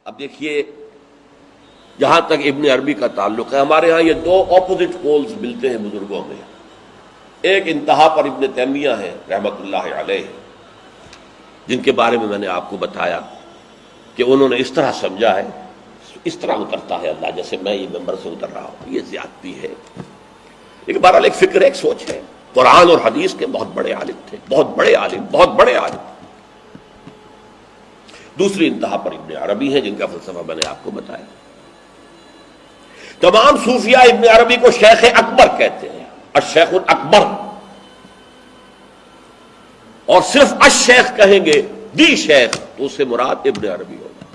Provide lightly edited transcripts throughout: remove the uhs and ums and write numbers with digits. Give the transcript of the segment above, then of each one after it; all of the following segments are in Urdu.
اب دیکھیے جہاں تک ابن عربی کا تعلق ہے، ہمارے ہاں یہ دو اپوزٹ پولز ملتے ہیں بزرگوں میں. ایک انتہا پر ابن تیمیہ ہے رحمت اللہ علیہ، جن کے بارے میں نے آپ کو بتایا کہ انہوں نے اس طرح سمجھا ہے، اس طرح اترتا ہے اللہ جیسے میں یہ ممبر سے اتر رہا ہوں، یہ زیادتی ہے. لیکن بہرحال ایک فکر، ایک سوچ ہے. قرآن اور حدیث کے بہت بڑے عالم تھے، بہت بڑے عالم، بہت بڑے عالم. دوسری انتہا پر ابن عربی ہیں جن کا فلسفہ میں نے آپ کو بتایا. تمام صوفیاء ابن عربی کو شیخ اکبر کہتے ہیں، الشیخ الاکبر، اور صرف الشیخ کہیں گے، دی شیخ، تو اس سے مراد ابن عربی ہوگا.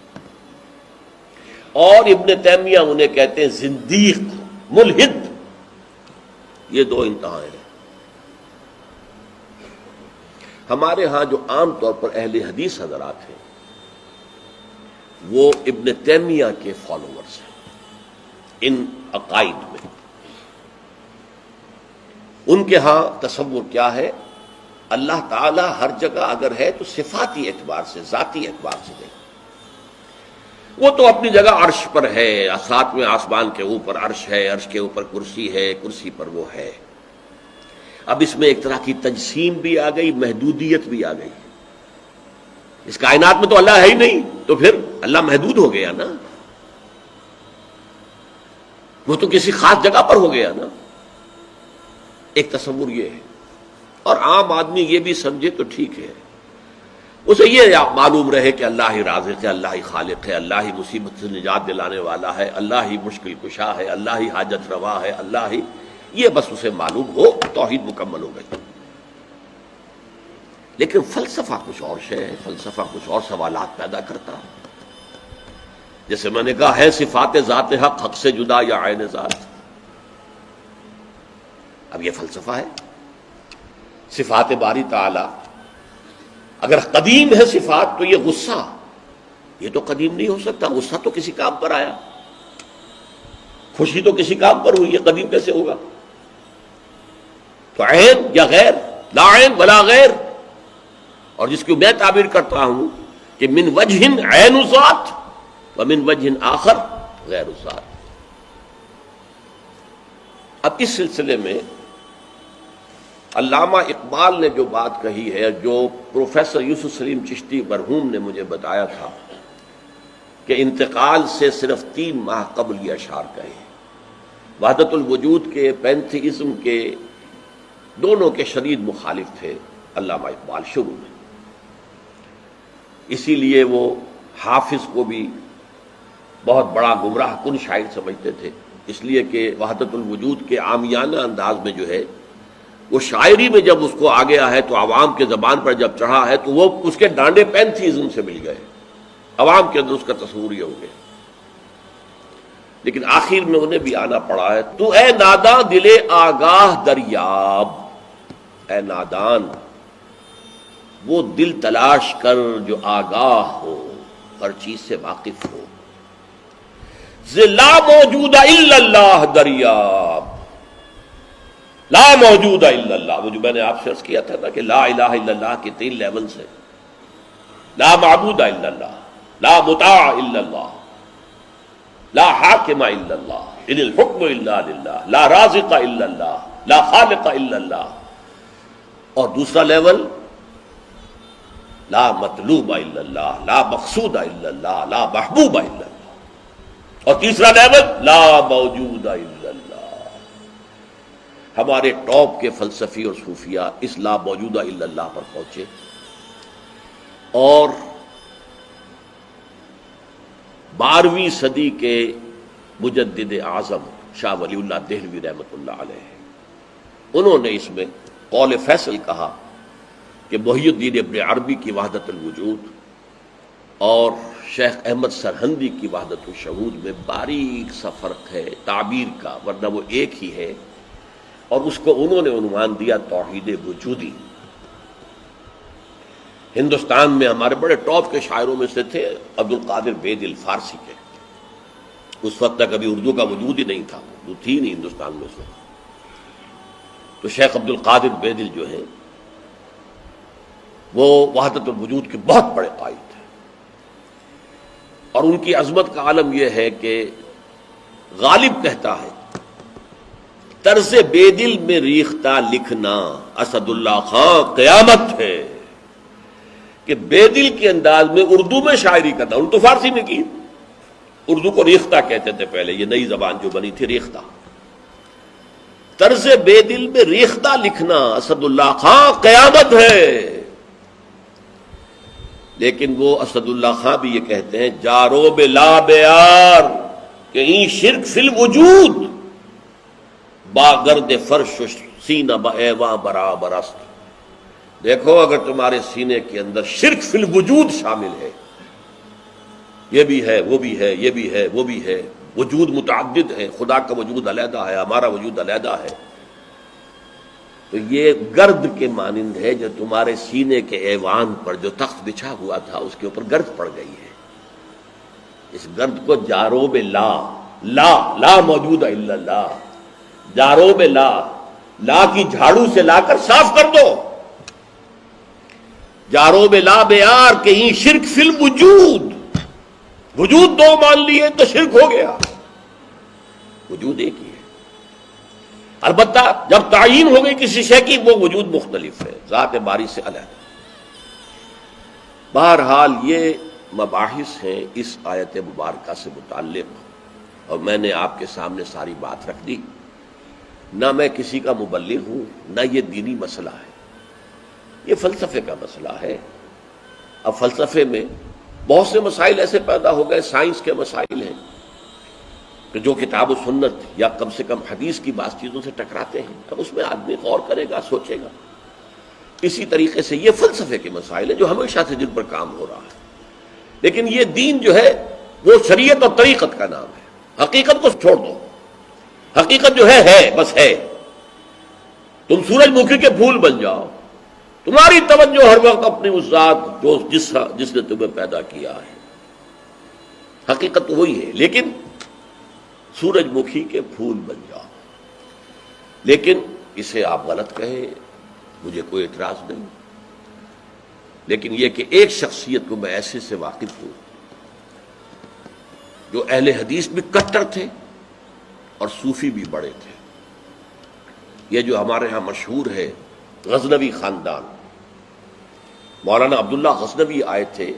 اور ابن تیمیہ انہیں کہتے ہیں زندیق، ملحد. یہ دو انتہائیں ہیں. ہمارے ہاں جو عام طور پر اہل حدیث حضرات ہیں وہ ابن تیمیہ کے فالوورز ہیں ان عقائد میں. ان کے ہاں تصور کیا ہے؟ اللہ تعالی ہر جگہ اگر ہے تو صفاتی اعتبار سے، ذاتی اعتبار سے نہیں. وہ تو اپنی جگہ عرش پر ہے، ساتویں آسمان کے اوپر عرش ہے، عرش کے اوپر کرسی ہے، کرسی پر وہ ہے. اب اس میں ایک طرح کی تجسیم بھی آ گئی، محدودیت بھی آ گئی. اس کائنات میں تو اللہ ہے ہی نہیں، تو پھر اللہ محدود ہو گیا نا، وہ تو کسی خاص جگہ پر ہو گیا نا. ایک تصور یہ ہے. اور عام آدمی یہ بھی سمجھے تو ٹھیک ہے، اسے یہ معلوم رہے کہ اللہ ہی رازق ہے، اللہ ہی خالق ہے، اللہ ہی مصیبت سے نجات دلانے والا ہے، اللہ ہی مشکل کشا ہے، اللہ ہی حاجت روا ہے، اللہ ہی، یہ بس اسے معلوم ہو، توحید مکمل ہو گئی. لیکن فلسفہ کچھ اور شے ہے، فلسفہ کچھ اور سوالات پیدا کرتا ہے. جیسے میں نے کہا ہے صفات ذات حق حق سے جدا یا عین ذات. اب یہ فلسفہ ہے. صفات باری تعالی اگر قدیم ہے صفات تو یہ غصہ، یہ تو قدیم نہیں ہو سکتا. غصہ تو کسی کام پر آیا، خوشی تو کسی کام پر ہوئی، یہ قدیم کیسے ہوگا؟ تو عین یا غیر، لا عین ولا غیر. اور جس کی میں تعبیر کرتا ہوں کہ من وجہ عین ذات ومن وجہ آخر غیر ذات. اب اس سلسلے میں علامہ اقبال نے جو بات کہی ہے، جو پروفیسر یوسف سلیم چشتی مرحوم نے مجھے بتایا تھا کہ انتقال سے صرف 3 ماہ قبل یہ اشعار کہے. وحدت الوجود کے، پینتھیزم کے، دونوں کے شدید مخالف تھے علامہ اقبال شروع میں. اسی لیے وہ حافظ کو بھی بہت بڑا گمراہ کن شاعر سمجھتے تھے، اس لیے کہ وحدت الوجود کے عامیانہ انداز میں جو ہے وہ شاعری میں جب اس کو آ گیا ہے تو عوام کے زبان پر جب چڑھا ہے تو وہ اس کے ڈانڈے پینتھیزم سے مل گئے، عوام کے اندر اس کا تصور یہ ہو گیا. لیکن آخر میں انہیں بھی آنا پڑا ہے. تو اے ناداں دل آگاہ دریاب، اے نادان وہ دل تلاش کر جو آگاہ ہو، ہر چیز سے واقف ہو. لا موجود الا اللہ دریاب، لا موجود الا اللہ. وہ جو میں نے آپ سے عرض کیا تھا نا کہ لا الہ الا اللہ کے 3 لیولز ہیں. لا معبود الا اللہ، لا مطاع الا اللہ، لا حاکم الا اللہ، ان الحکم الا للہ، لا رازق الا اللہ، لا خالق الا اللہ. اور دوسرا لیول لا مطلوب الا اللہ، لا مقصود الا اللہ، لا محبوب الا اللہ. اور تیسرا لیول لا موجود الا اللہ. ہمارے ٹاپ کے فلسفی اور صوفیاء اس لا موجودہ الا اللہ پر پہنچے. اور 12ویں صدی کے مجدد اعظم شاہ ولی اللہ دہلوی رحمۃ اللہ علیہ، انہوں نے اس میں قول فیصل کہا کہ محی الدین ابن عربی کی وحدت الوجود اور شیخ احمد سرہندی کی وحدت الشہود میں باریک سا فرق ہے تعبیر کا، ورنہ وہ ایک ہی ہے. اور اس کو انہوں نے عنوان دیا توحید وجودی. ہندوستان میں ہمارے بڑے ٹاپ کے شاعروں میں سے تھے عبد القادر بید الفارسی کے. اس وقت تک ابھی اردو کا وجود ہی نہیں تھا، اردو تھی نہیں ہندوستان میں اس وقت. تو شیخ عبد القادر بیدل جو ہیں وہ وحدت الوجود کے بہت بڑے قائد تھے. اور ان کی عظمت کا عالم یہ ہے کہ غالب کہتا ہے طرز بے دل میں ریختہ لکھنا اسد اللہ خان قیامت ہے، کہ بے دل کے انداز میں اردو میں شاعری کرنا، اردو فارسی میں کی، اردو کو ریختہ کہتے تھے پہلے، یہ نئی زبان جو بنی تھی ریختہ، طرز بے دل میں ریختہ لکھنا اسد اللہ خان قیامت ہے۔ لیکن وہ اسد اللہ خان بھی یہ کہتے ہیں جارو بلا بیار کہ این شرک فی الوجود با گرد فرش سینہ با ایواں برابر است۔ دیکھو اگر تمہارے سینے کے اندر شرک فی الوجود شامل ہے، یہ بھی ہے وہ بھی ہے یہ بھی ہے وہ بھی ہے، وجود متعدد ہے، خدا کا وجود علیحدہ ہے، ہمارا وجود علیحدہ ہے، تو یہ گرد کے مانند ہے جو تمہارے سینے کے ایوان پر جو تخت بچھا ہوا تھا اس کے اوپر گرد پڑ گئی ہے۔ اس گرد کو جاروب لا، لا موجود ہے الا اللہ، جاروب لا کی جھاڑو سے لا کر صاف کر دو، جاروب لا بیار کہ یہ شرک فی الوجود، وجود دو مان لیے تو شرک ہو گیا، وجود ایک ہی ہے۔ البتہ جب تعین ہو گئی کسی شے کی وہ وجود مختلف ہے، ذات باری سے علیحدہ۔ بہرحال یہ مباحث ہیں اس آیت مبارکہ سے متعلق، اور میں نے آپ کے سامنے ساری بات رکھ دی۔ نہ میں کسی کا مبلغ ہوں، نہ یہ دینی مسئلہ ہے، یہ فلسفے کا مسئلہ ہے۔ اب فلسفے میں بہت سے مسائل ایسے پیدا ہو گئے، سائنس کے مسائل ہیں کہ جو کتاب و سنت یا کم سے کم حدیث کی بعض چیزوں سے ٹکراتے ہیں، اب اس میں آدمی غور کرے گا، سوچے گا۔ اسی طریقے سے یہ فلسفے کے مسائل ہیں جو ہمیشہ سے جن پر کام ہو رہا ہے، لیکن یہ دین جو ہے وہ شریعت اور طریقت کا نام ہے۔ حقیقت کو چھوڑ دو، حقیقت جو ہے بس ہے۔ تم سورج مکھی کے پھول بن جاؤ، تمہاری توجہ ہر وقت اپنی اس ذات جو جس نے تمہیں پیدا کیا ہے، حقیقت تو وہی ہے، لیکن سورج مکھی کے پھول بن جاؤ۔ لیکن اسے آپ غلط کہیں، مجھے کوئی اعتراض نہیں، لیکن یہ کہ ایک شخصیت کو میں ایسے سے واقف ہوں جو اہل حدیث بھی کٹر تھے اور صوفی بھی بڑے تھے۔ یہ جو ہمارے ہاں مشہور ہے غزنوی خاندان، مولانا عبداللہ غزنوی آئے تھے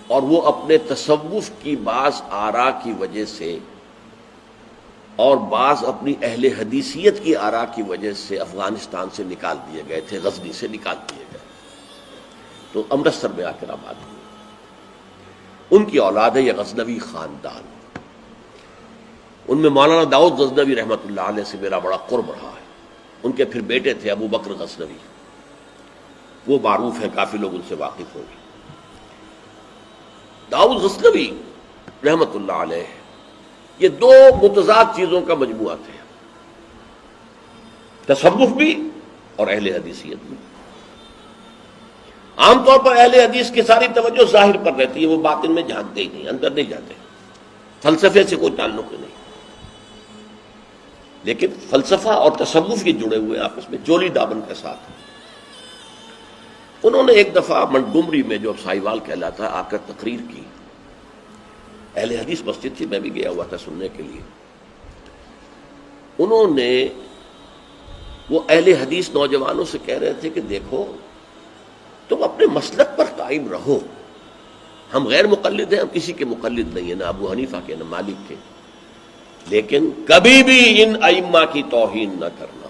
اور وہ اپنے تصوف کی بعض آراء کی وجہ سے اور بعض اپنی اہل حدیثیت کی آراء کی وجہ سے افغانستان سے نکال دیے گئے تھے، غزنی سے نکال دیے گئے، تو امرتسر میں آ کر آباد ہوئے۔ ان کی اولاد ہے یہ غزنوی خاندان، ان میں مولانا داؤد غزنوی رحمۃ اللہ علیہ سے میرا بڑا قرب رہا ہے۔ ان کے پھر بیٹے تھے ابو بکر غزنوی، وہ معروف ہیں، کافی لوگ ان سے واقف ہوں گے۔ داؤد غزنوی رحمۃ اللہ علیہ یہ دو متضاد چیزوں کا مجموعہ تھے، تصوف بھی اور اہل حدیثیت بھی۔ عام طور پر اہل حدیث کی ساری توجہ ظاہر پر رہتی ہے، وہ باطن میں جانتے ہی نہیں، اندر نہیں جاتے، فلسفے سے کوئی تعلق ہی نہیں۔ لیکن فلسفہ اور تصوف یہ جڑے ہوئے آپس میں جولی دامن کے ساتھ۔ انہوں نے ایک دفعہ منٹگمری میں جو اب سائیوال کہلاتا ہے آ کر تقریر کی، اہل حدیث مسجد تھی، میں بھی گیا ہوا تھا سننے کے لیے۔ انہوں نے وہ اہل حدیث نوجوانوں سے کہہ رہے تھے کہ دیکھو تم اپنے مسلک پر قائم رہو، ہم غیر مقلد ہیں، ہم کسی کے مقلد نہیں ہیں، نہ ابو حنیفہ کے نہ مالک کے، لیکن کبھی بھی ان ائمہ کی توہین نہ کرنا۔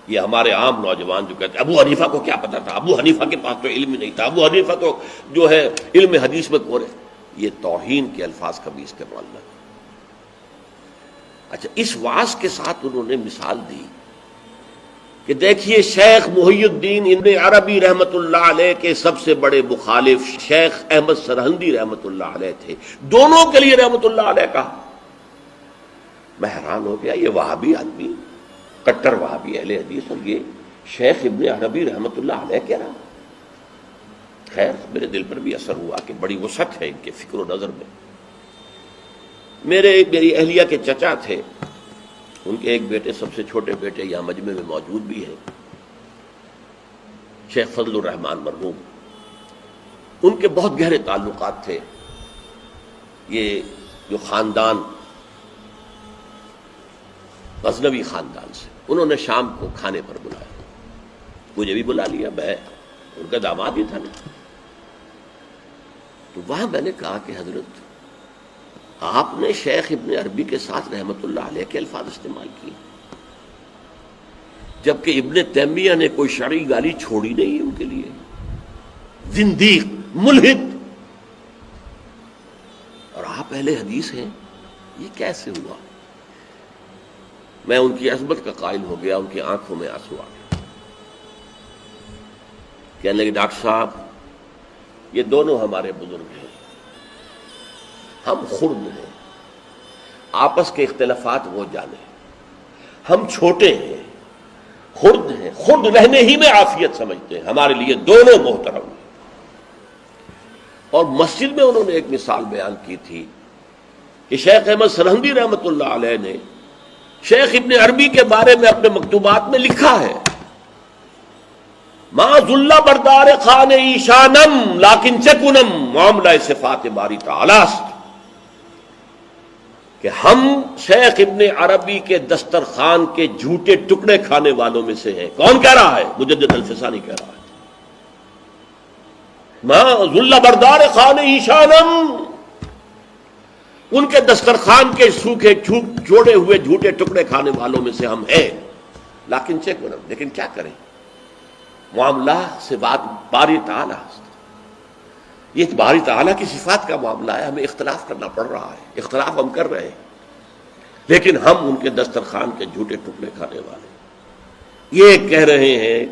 یہ ہمارے عام نوجوان جو کہتے ہیں ابو حنیفہ کو کیا پتا تھا، ابو حنیفہ کے پاس تو علم ہی نہیں تھا، ابو حنیفہ تو جو ہے علم حدیث میں کورے، یہ توہین کے الفاظ کبھی استعمال نہ کریں۔ اچھا، اس واعظ کے ساتھ انہوں نے مثال دی کہ دیکھیے شیخ محی الدین ابن عربی رحمۃ اللہ علیہ کے سب سے بڑے مخالف شیخ احمد سرہندی رحمۃ اللہ علیہ تھے، دونوں کے لیے رحمۃ اللہ علیہ کہا۔ میں حیران ہو گیا، یہ وہابی آدمی، کٹر وہابی اہل حدیث، اور یہ شیخ ابن عربی رحمۃ اللہ علیہ کہہ رہا۔ خیر میرے دل پر بھی اثر ہوا کہ بڑی وسعت ہے ان کے فکر و نظر میں۔ میری اہلیہ کے چچا تھے، ان کے ایک بیٹے، سب سے چھوٹے بیٹے یہاں مجمع میں موجود بھی ہیں، شیخ فضل الرحمان مرحوم۔ ان کے بہت گہرے تعلقات تھے یہ جو خاندان غزنوی خاندان سے. انہوں نے شام کو کھانے پر بلایا, مجھے بھی بلا لیا, میں ان کا داماد ہی تھا نا. تو وہاں میں نے کہا کہ حضرت آپ نے شیخ ابن عربی کے ساتھ رحمت اللہ علیہ کے الفاظ استعمال کیے, جبکہ ابن تیمیہ نے کوئی شرعی گالی چھوڑی نہیں ان کے لیے. زندیق, ملحد, اور آپ اہل حدیث ہیں, یہ کیسے ہوا؟ میں ان کی عظمت کا قائل ہو گیا, ان کی آنکھوں میں آنسو آ گیا. کہنے لگے ڈاکٹر صاحب یہ دونوں ہمارے بزرگ ہیں, ہم خرد ہیں, آپس کے اختلافات وہ جانے, ہم چھوٹے ہیں, خرد ہیں, خرد رہنے ہی میں عافیت سمجھتے ہیں, ہمارے لیے دونوں محترم ہیں. اور مسجد میں انہوں نے ایک مثال بیان کی تھی کہ شیخ احمد سرہندی رحمت اللہ علیہ نے شیخ ابن عربی کے بارے میں اپنے مکتوبات میں لکھا ہے, ما ذل بردار خان ایشانم لیکن چکنم معاملہ صفات باری تعالی است, کہ ہم شیخ ابن عربی کے دسترخوان کے جھوٹے ٹکڑے کھانے والوں میں سے ہیں. کون کہہ رہا ہے؟ مجدد الفسانی کہہ رہا ہے. ما ذل بردار خان ایشانم, ان کے دسترخوان کے سوکھے جوڑے ہوئے جھوٹے ٹکڑے کھانے والوں میں سے ہم ہیں. لیکن چکنم, لیکن کیا کریں, معاملہ سے بات باری تعالیٰ, یہ باری تعالیٰ کی صفات کا معاملہ ہے, ہمیں اختلاف کرنا پڑ رہا ہے, اختلاف ہم کر رہے ہیں, لیکن ہم ان کے دسترخوان کے جھوٹے ٹکڑے کھانے والے. یہ کہہ رہے ہیں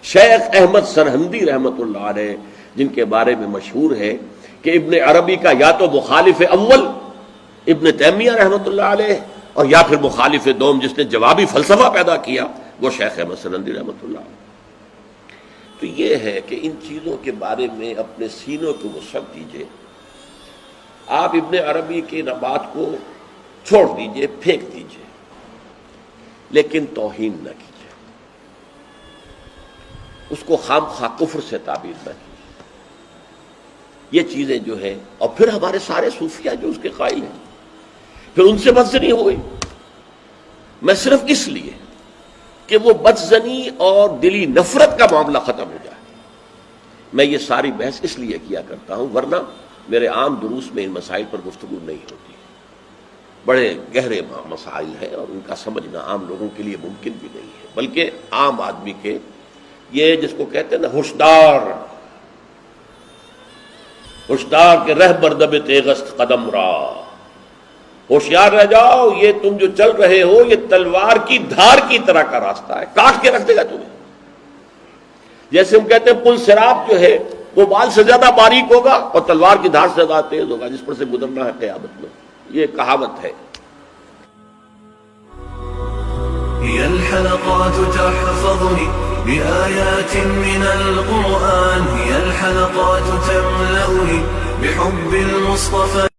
شیخ احمد سرہندی رحمت اللہ علیہ, جن کے بارے میں مشہور ہے کہ ابن عربی کا یا تو مخالف اول ابن تیمیہ رحمت اللہ علیہ, اور یا پھر مخالف دوم جس نے جوابی فلسفہ پیدا کیا وہ شیخ احمد سرہندی رحمت اللہ علیہ. تو یہ ہے کہ ان چیزوں کے بارے میں اپنے سینوں کو وسعت دیجئے. آپ ابن عربی کی بات کو چھوڑ دیجئے, پھینک دیجئے, لیکن توہین نہ کیجئے, اس کو خام خواہ کفر سے تعبیر نہ کیجئے. یہ چیزیں جو ہیں, اور پھر ہمارے سارے صوفیہ جو اس کے قائل ہیں, پھر ان سے بدزنی ہو گئی. میں صرف اس لیے کہ وہ بدزنی اور دلی نفرت کا معاملہ ختم ہو جائے, میں یہ ساری بحث اس لیے کیا کرتا ہوں, ورنہ میرے عام دروس میں ان مسائل پر گفتگو نہیں ہوتی. بڑے گہرے مسائل ہیں اور ان کا سمجھنا عام لوگوں کے لیے ممکن بھی نہیں ہے, بلکہ عام آدمی کے, یہ جس کو کہتے ہیں نا ہوشدار, ہوشدار کے رہ بردب تیغست قدم را, ہوشیار رہ جاؤ, یہ تم جو چل رہے ہو یہ تلوار کی دھار کی طرح کا راستہ ہے, کاٹ کے رکھ دے گا تمہیں. جیسے ہم کہتے ہیں پل صراط جو ہے وہ بال سے زیادہ باریک ہوگا اور تلوار کی دھار سے زیادہ تیز ہوگا, جس پر سے گزرنا ہے قیامت میں. یہ کہاوت ہے. هي الحلقات تحفظني بآيات من القرآن, هي الحلقات تملأني بحب المصطفى.